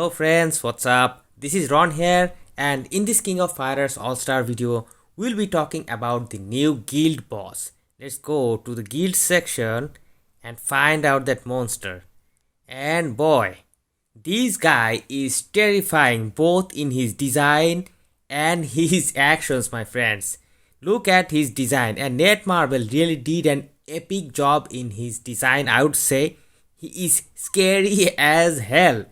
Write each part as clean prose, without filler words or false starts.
Hello friends, what's up? This is Ron here, and in this King of Fighters All-Star video, we'll be talking about the new guild boss. Let's go to the guild section and find out that monster. And boy, this guy is terrifying both in his design and his actions, my friends. Look at his design, and netmarble really did an epic job in his design, I would say. He is scary as hell.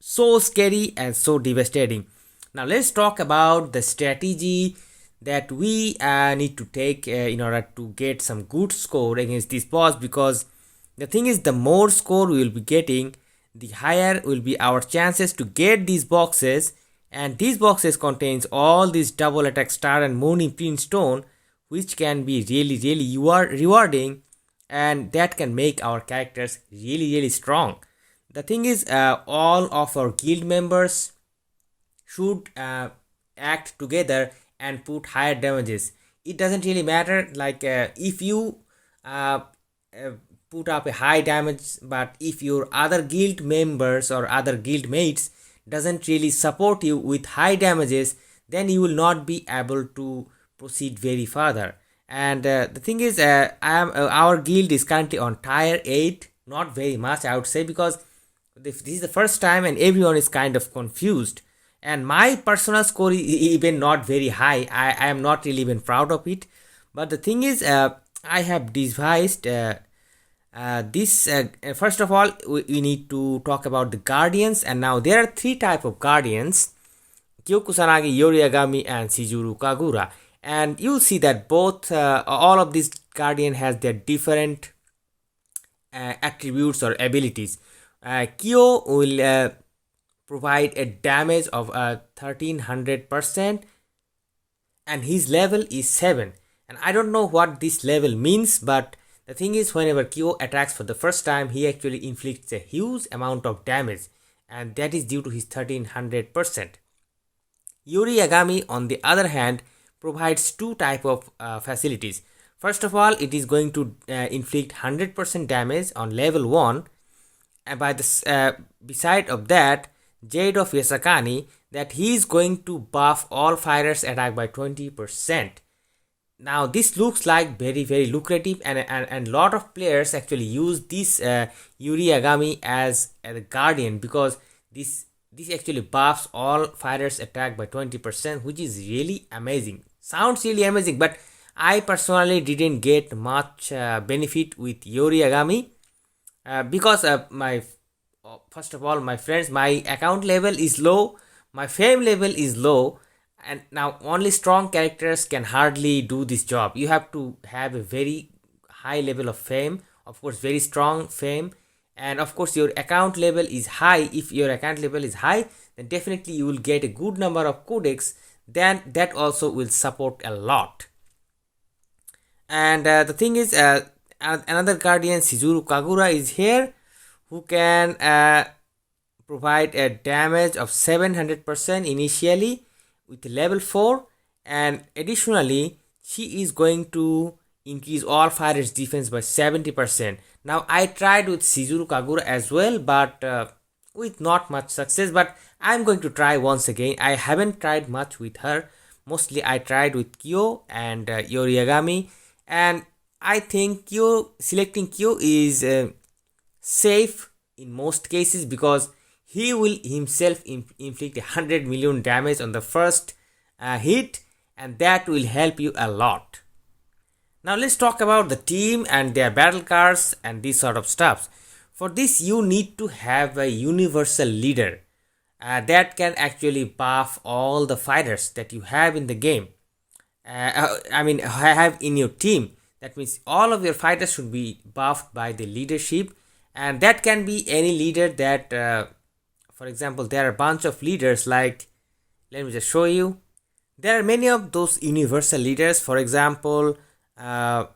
So scary and so devastating. Now let's talk about the strategy that we need to take in order to get some good score against this boss, because the thing is, the more score we will be getting, the higher will be our chances to get these boxes. And these boxes contains all these double attack star and moon imprint stone, which can be really rewarding, and that can make our characters really strong. The thing is, all of our guild members should act together and put higher damages. It doesn't really matter, like if you put up a high damage, but if your other guild members or other guild mates doesn't really support you with high damages, then you will not be able to proceed very further. And the thing is, our guild is currently on tier 8, not very much I would say, because this is the first time and everyone is kind of confused. And my personal score is even not very high. I am not really even proud of it. But the thing is, I have devised this. First of all, we need to talk about the guardians. And now there are 3 types of guardians: Kyokusanagi, Yoriagami, and Shizuru Kagura. And you'll see that both all of these guardian has their different attributes or abilities. Kyo will provide a damage of 1300%, and his level is 7. And I don't know what this level means, but the thing is, whenever Kyo attacks for the first time, he actually inflicts a huge amount of damage, and that is due to his 1300%. Yuri Yagami, on the other hand, provides 2 type of facilities. First of all, it is going to inflict 100% damage on level 1, and by the beside of that, Jade of Yasakani, that he is going to buff all fighters attack by 20%. Now this looks like very lucrative, and lot of players actually use this Yuri Yagami as a guardian, because this actually buffs all fighters attack by 20%, which is really amazing. Sounds really amazing, but I personally didn't get much benefit with Yuri Yagami because first of all, my friends, my account level is low, my fame level is low, and now only strong characters can hardly do this job. You have to have a very high level of fame, of course very strong fame, and of course your account level is high. If your account level is high, then definitely you will get a good number of codex, then that also will support a lot. And the thing is, another guardian, Shizuru Kagura, is here, who can provide a damage of 700% initially with level 4, and additionally she is going to increase all fighters defense by 70%. Now I tried with Shizuru Kagura as well, but with not much success, but I'm going to try once again. I haven't tried much with her. Mostly I tried with Kyo and Yoriagami, and I think selecting Kyo is safe in most cases, because he will himself inflict 100 million damage on the first hit, and that will help you a lot. Now let's talk about the team and their battle cards and this sort of stuff. For this, you need to have a universal leader that can actually buff all the fighters that you have in the game. Have in your team. That means all of your fighters should be buffed by the leadership, and that can be any leader that, for example, there are a bunch of leaders, like, let me just show you. There are many of those universal leaders. For example, I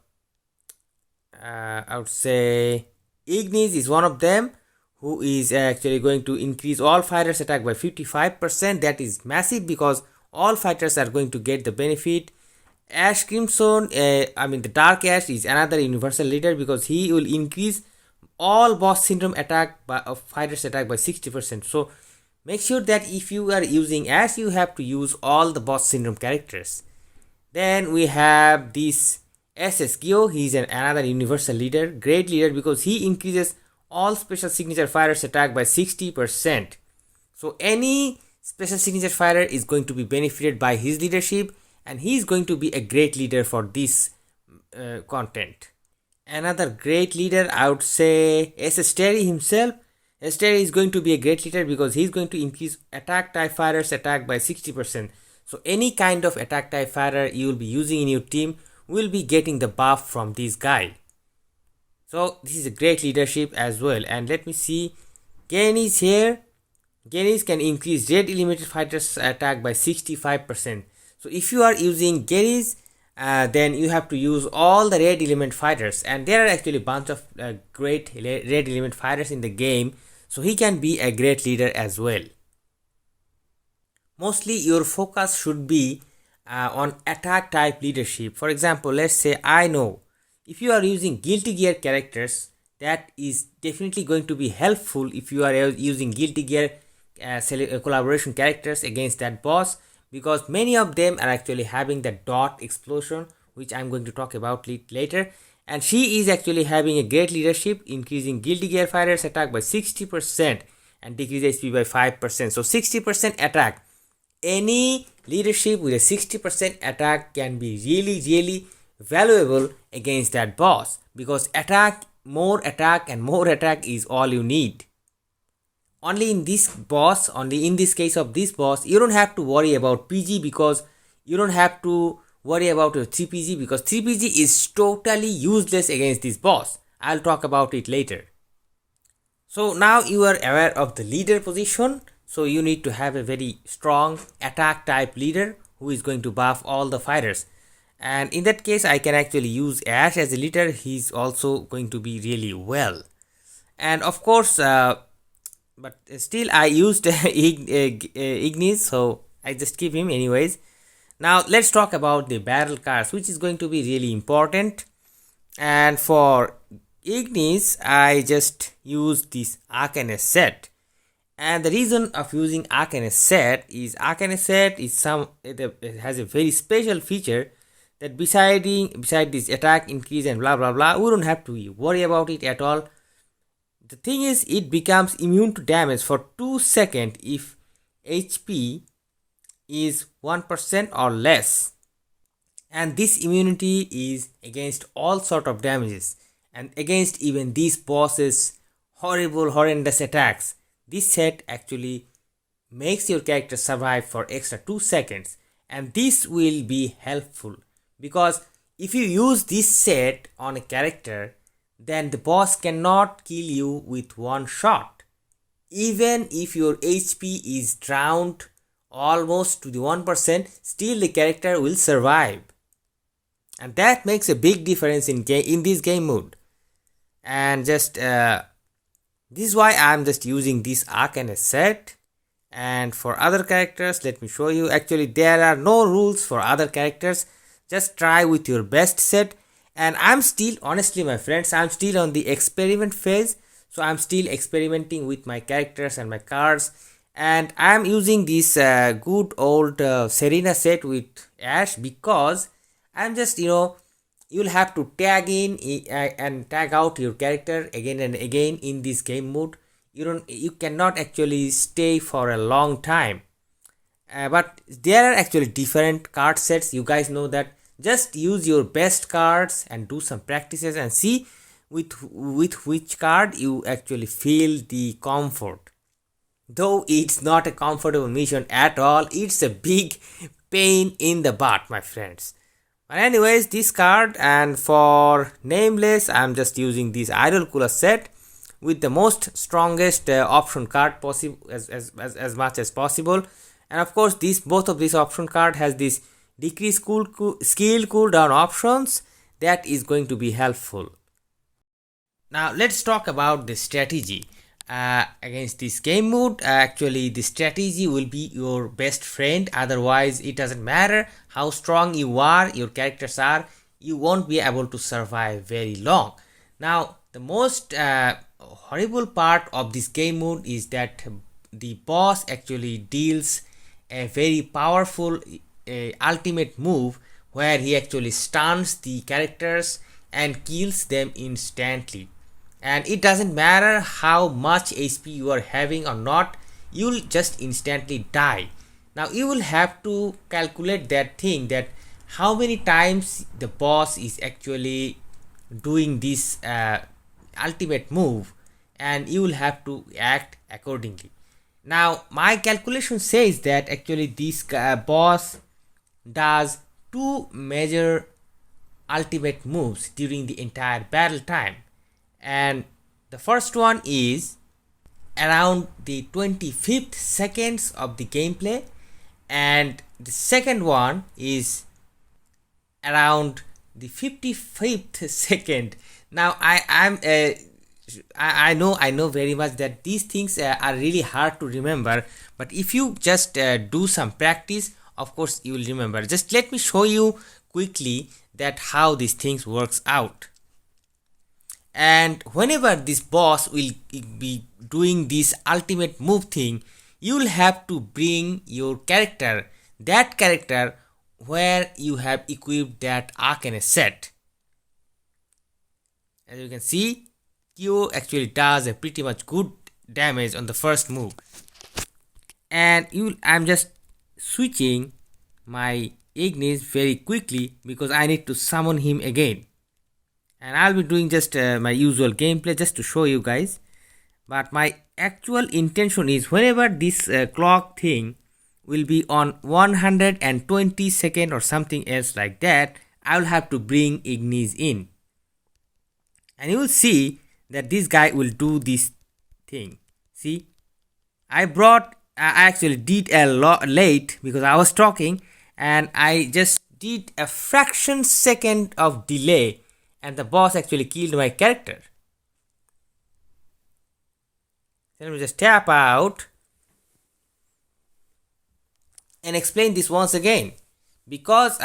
would say Ignis is one of them, who is actually going to increase all fighters attack by 55%. That is massive, because all fighters are going to get the benefit. Ash Crimson, the Dark Ash, is another universal leader, because he will increase all boss syndrome attack of fighters attack by 60%. So make sure that if you are using Ash, you have to use all the boss syndrome characters. Then we have this SS Gyo. He's another universal leader, great leader, because he increases all special signature fighters attack by 60%. So any special signature fighter is going to be benefited by his leadership, and he is going to be a great leader for this content. Another great leader, I would say, SS Terry himself. SS Terry is going to be a great leader because he's going to increase attack type fighters attack by 60%. So any kind of attack type fighter you will be using in your team will be getting the buff from this guy. So this is a great leadership as well. And let me see, Genis here. Genis can increase red eliminated fighters attack by 65%. So if you are using Genis, then you have to use all the red element fighters, and there are actually a bunch of great red element fighters in the game, so he can be a great leader as well. Mostly your focus should be on attack type leadership. For example, let's say I know if you are using Guilty Gear characters, that is definitely going to be helpful if you are using Guilty Gear collaboration characters against that boss, because many of them are actually having the dot explosion, which I'm going to talk about later. And she is actually having a great leadership, increasing Guilty Gear fighters attack by 60% and decrease HP by 5%. So 60% attack. Any leadership with a 60% attack can be really valuable against that boss, because more attack is all you need. Only in this case of this boss, you don't have to worry about PG, because you don't have to worry about your 3PG, because 3PG is totally useless against this boss. I'll talk about it later. So now you are aware of the leader position. So you need to have a very strong attack type leader who is going to buff all the fighters. And in that case, I can actually use Ash as a leader. He's also going to be really well. And of course, but still I used Ignis, so I just keep him anyways. Now let's talk about the battle cards, which is going to be really important. And for Ignis, I just use this Arcane set. And the reason of using Arcane set is it has a very special feature that beside this attack increase and blah blah blah, we don't have to worry about it at all. The thing is, it becomes immune to damage for 2 seconds if HP is 1% or less, and this immunity is against all sort of damages and against even these bosses horrendous attacks. This set actually makes your character survive for extra 2 seconds, and this will be helpful, because if you use this set on a character, then the boss cannot kill you with one shot. Even if your HP is drowned almost to the 1%, still the character will survive. And that makes a big difference in this game mode. And just this is why I'm just using this Arcane set. And for other characters, let me show you. Actually, there are no rules for other characters. Just try with your best set. And I'm still, honestly my friends, I'm still on the experiment phase. So I'm still experimenting with my characters and my cards. And I'm using this good old Serena set with Ash, because I'm just, you'll have to tag in and tag out your character again and again in this game mode. You cannot actually stay for a long time. But there are actually different card sets. You guys know that. Just use your best cards and do some practices and see with which card you actually feel the comfort. Though it's not a comfortable mission at all, it's a big pain in the butt, my friends. But anyways, this card, and for Nameless, I'm just using this Idol Cooler set with the most strongest option card possible, as much as possible. And of course, both of these option card has this decrease skill cooldown options that is going to be helpful. Now let's talk about the strategy against this game mode. Actually, the strategy will be your best friend. Otherwise, it doesn't matter how strong you are, your characters are, you won't be able to survive very long. Now the most horrible part of this game mode is that the boss actually deals a very powerful ultimate move where he actually stuns the characters and kills them instantly. And it doesn't matter how much HP you are having or not, you'll just instantly die. Now you will have to calculate that thing, that how many times the boss is actually doing this ultimate move, and you will have to act accordingly. Now my calculation says that actually this boss does two major ultimate moves during the entire battle time, and the first one is around the 25th seconds of the gameplay, and the second one is around the 55th second. Now I know very much that these things are really hard to remember, but if you just do some practice, of course you will remember. Just let me show you quickly that how these things works out. And whenever this boss will be doing this ultimate move thing, you will have to bring your character, that character where you have equipped that arcane set. As you can see, Q actually does a pretty much good damage on the first move. And I'm just switching my Ignis very quickly because I need to summon him again. And I'll be doing just my usual gameplay just to show you guys. But my actual intention is whenever this clock thing will be on 120 second or something else like that, I'll have to bring Ignis in. And you will see that this guy will do this thing. See, I actually did a lot late because I was talking, and I just did a fraction second of delay, and the boss actually killed my character. So let me just tap out and explain this once again, because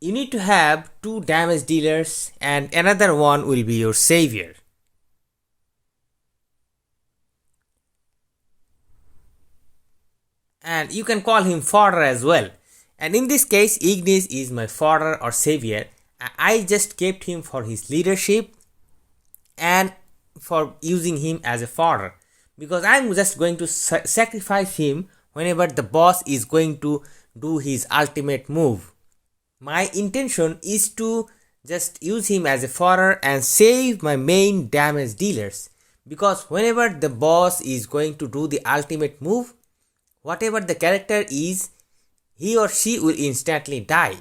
you need to have two damage dealers and another one will be your savior. And you can call him fodder as well. And in this case, Ignis is my fodder or savior. I just kept him for his leadership and for using him as a fodder, because I'm just going to sacrifice him whenever the boss is going to do his ultimate move. My intention is to just use him as a fodder and save my main damage dealers, because whenever the boss is going to do the ultimate move, whatever the character is, he or she will instantly die.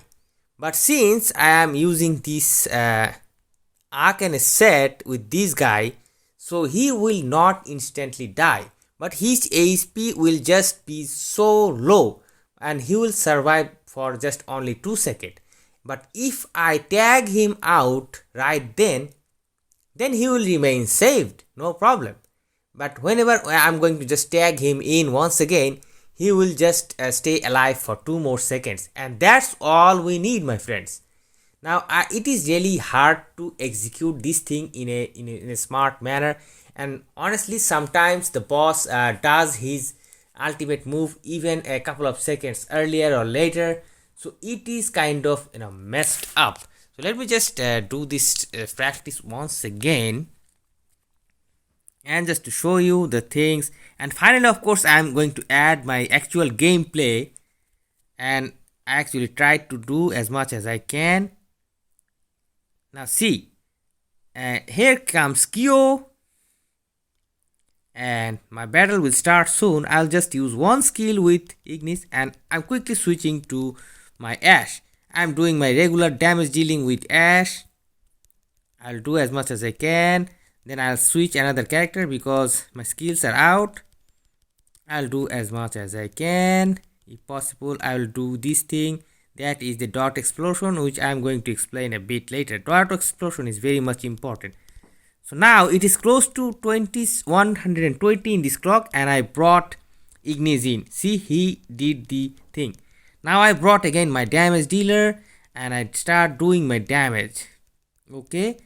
But since I am using this arcane set with this guy, so he will not instantly die, but his HP will just be so low and he will survive for just only 2 seconds. But if I tag him out right then he will remain saved, no problem. But whenever I am going to just tag him in once again, he will just stay alive for 2 more seconds, and that's all we need, my friends. Now it is really hard to execute this thing in a smart manner, and honestly sometimes the boss does his ultimate move even a couple of seconds earlier or later, so it is kind of messed up. So let me just do this practice once again, and just to show you the things. And finally, of course, I am going to add my actual gameplay, and I actually tried to do as much as I can. Now see, here comes Kyo, and my battle will start soon. I'll just use one skill with Ignis, and I'm quickly switching to my Ash. I'm doing my regular damage dealing with Ash. I'll do as much as I can. Then I'll switch another character because my skills are out. I'll do as much as I can. If possible, I will do this thing. That is the dot explosion, which I'm going to explain a bit later. Dot explosion is very much important. So now it is close to 120 in this clock, and I brought Ignis in. See, he did the thing. Now I brought again my damage dealer, and I start doing my damage. Okay.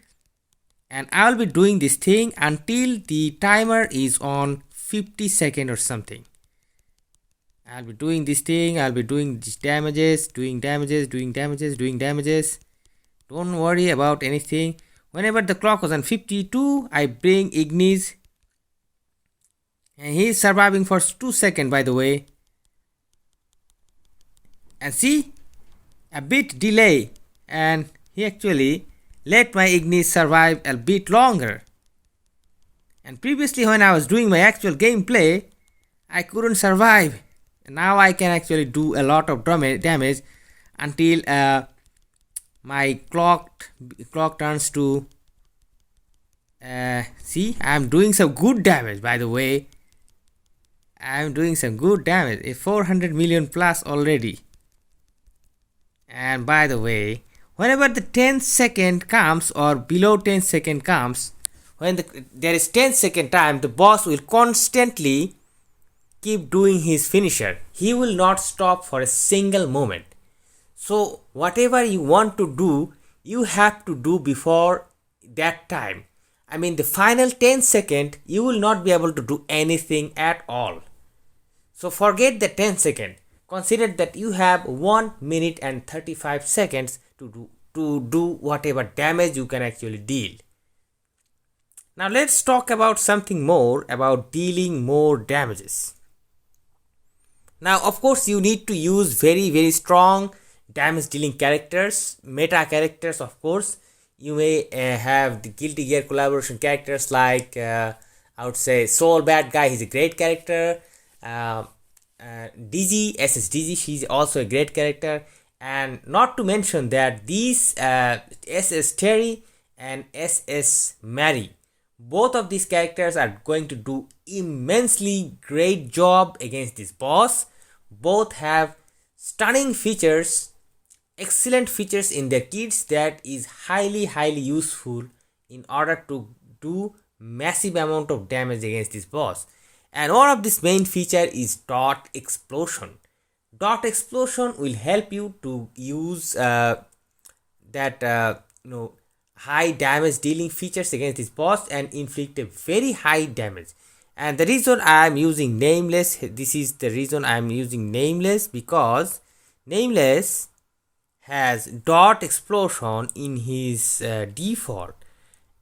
And I'll be doing this thing until the timer is on 50 seconds or something. I'll be doing this thing, I'll be doing these damages, doing damages. Don't worry about anything. Whenever the clock was on 52, I bring Ignis. And he's surviving for 2 seconds, by the way. And see? A bit delay. And he actually let my Ignis survive a bit longer. And previously when I was doing my actual gameplay, I couldn't survive. Now I can actually do a lot of damage until my clock turns to see, I'm doing some good damage, by the way. I'm doing some good damage, a 400 million plus already. And by the way, whenever the 10 second comes or below 10 second comes, when there is 10 second time, the boss will constantly keep doing his finisher. He will not stop for a single moment. So whatever you want to do, you have to do before that time. I mean, the final 10 second, you will not be able to do anything at all. So forget the 10 second. Consider that you have 1 minute and 35 seconds to do whatever damage you can actually deal. Now let's talk about something more about dealing more damages. Now, of course, you need to use very strong damage dealing characters, meta characters, of course. You may have the Guilty Gear collaboration characters like, I would say, Soul Bad Guy, he's a great character. DG, SSDG, she's also a great character. And not to mention that these SS Terry and SS Mary, both of these characters are going to do immensely great job against this boss. Both have stunning features, excellent features in their kits that is highly useful in order to do massive amount of damage against this boss. And one of this main feature is dot explosion. Dot explosion will help you to use high damage dealing features against this boss and inflict a very high damage. And the reason I am using Nameless, this is the reason I am using Nameless, because Nameless has dot explosion in his default,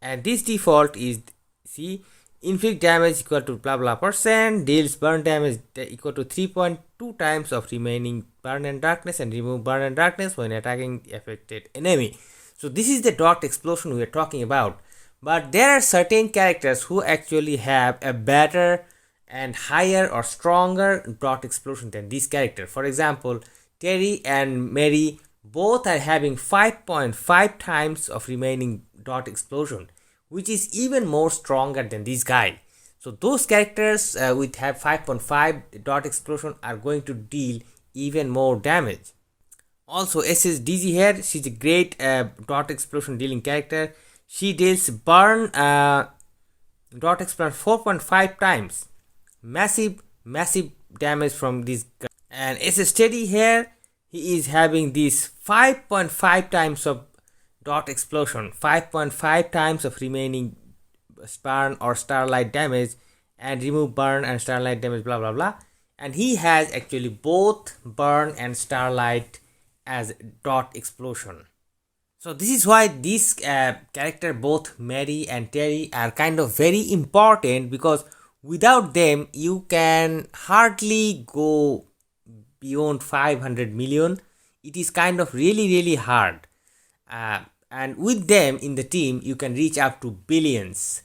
and this default is, see, inflict damage equal to blah blah %, deals burn damage equal to 3.2 times of remaining burn and darkness, and remove burn and darkness when attacking the affected enemy. So this is the dot explosion we are talking about. But there are certain characters who actually have a better and higher or stronger dot explosion than this character. For example, Terry and Mary both are having 5.5 times of remaining dot explosion, which is even more stronger than this guy. So those characters with have 5.5 dot explosion are going to deal even more damage. Also, SSDG here, she's a great dot explosion dealing character. She deals burn dot explosion 4.5 times. Massive damage from this guy. And SS Steady here, he is having this 5.5 times of dot explosion, 5.5 times of remaining burn or starlight damage, and remove burn and starlight damage, blah blah blah. And he has actually both burn and starlight as dot explosion. So this is why these character, both Mary and Terry, are kind of very important, because without them you can hardly go beyond 500 million. It is kind of really hard. And with them in the team you can reach up to billions,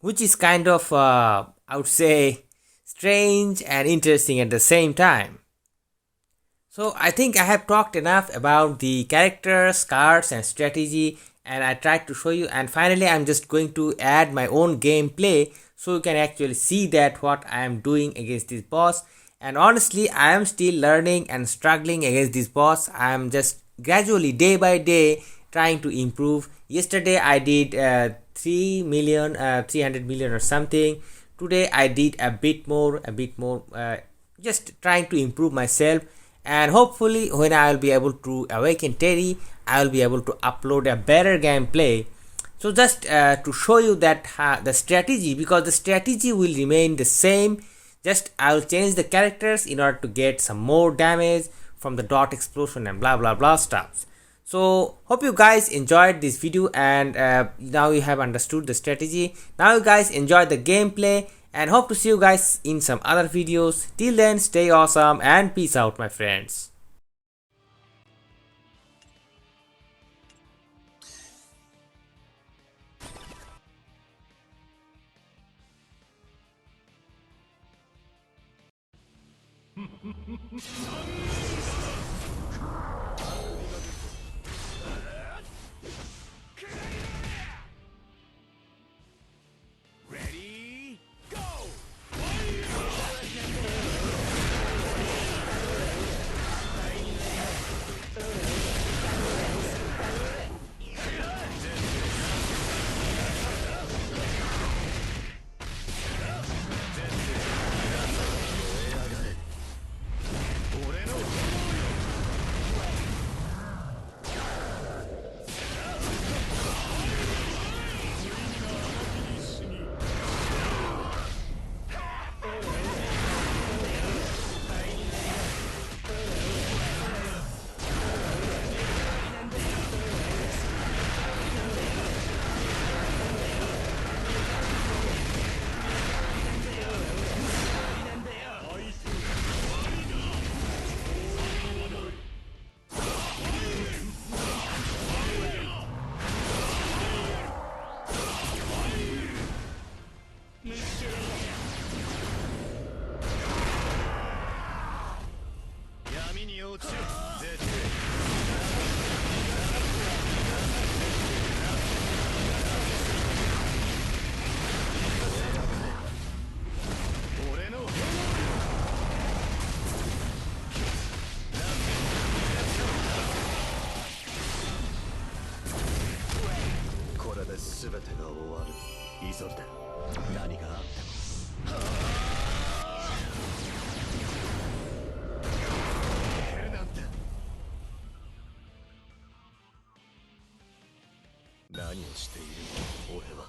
which is kind of I would say strange and interesting at the same time. So I think I have talked enough about the characters, cards and strategy, and I tried to show you. And finally I'm just going to add my own gameplay so you can actually see that what I am doing against this boss. And honestly, I am still learning and struggling against this boss. I am just gradually, day by day, trying to improve. Yesterday I did 300 million or something. Today I did a bit more, just trying to improve myself. And hopefully when I will be able to awaken Terry, I will be able to upload a better gameplay So just to show you that the strategy, because the strategy will remain the same, just I'll change the characters in order to get some more damage from the dot explosion and blah blah blah stuff. So hope you guys enjoyed this video, and now you have understood the strategy. Now you guys enjoy the gameplay, and hope to see you guys in some other videos. Till then, stay awesome and peace out, my friends.全てが終わる。急ぎだ。何があっても。減るなんて。何をしているの俺は。